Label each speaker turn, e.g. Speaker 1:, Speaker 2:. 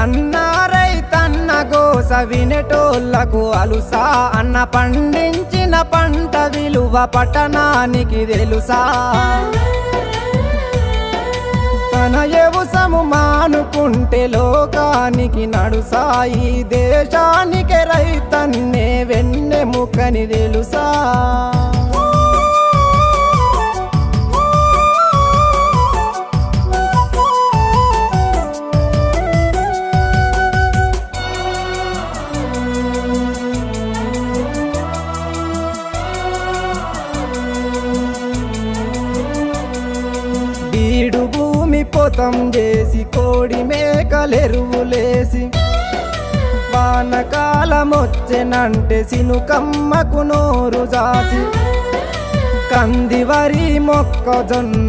Speaker 1: అన్నా రైతన్న గోస వినేటోళ్లకు అలుసా అన్న పండించిన పంట విలువ పట్టణానికి తెలుసా తన వ్యవసాయము మానుకుంటే లోకానికి నడుసాయి దేశానికి రైతన్నే వెన్నెముకని తెలుసా బీడు భూమి పొతం చేసి కోడి మేకలెరువులేసి వానకాలమొచ్చెనంటే సినుకమ్మకు నోరు జాసి కంది వరి మొక్కజొన్న